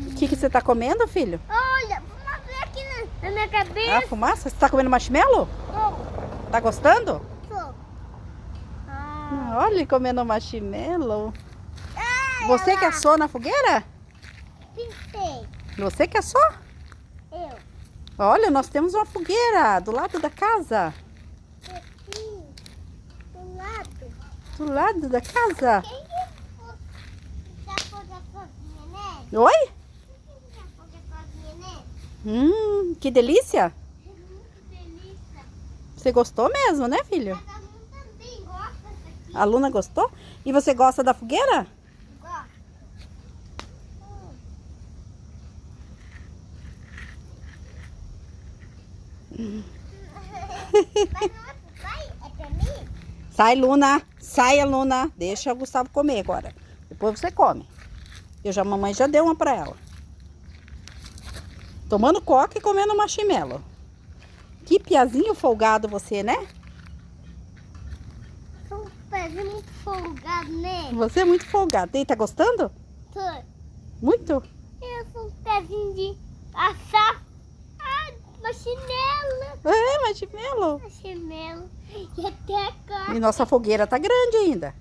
O que você tá comendo, filho? Olha, vamos ver aqui na minha cabeça. Ah, fumaça? Você tá comendo marshmallow? Tá gostando? Olha ele comendo marshmallow. Você que assou na fogueira? Pintei. Você que assou? Eu. Olha, nós temos uma fogueira do lado da casa. Aqui. Do lado. Do lado da casa? Quem que já pôs a foguinha nele? Oi? Quem que já pôs a foguinha nele? Que delícia. Que delícia. Você gostou mesmo, né, filho? Mas a Luna também gosta dessa aqui. A Luna gostou? E você gosta da fogueira? Gosta. Mas não vai? É pra mim? Sai, Luna. Saia, Luna. Deixa o Gustavo comer agora. Depois você come. A mamãe já deu uma pra ela. Tomando coca e comendo marshmallow. Que piazinho folgado você, né? Sou um pezinho muito folgado, né? Você é muito folgado. E tá gostando? Tô. Muito? Eu sou um pezinho de assar. Ai, marshmallow. É, marshmallow. Marshmallow. E até a cara. E nossa fogueira tá grande ainda.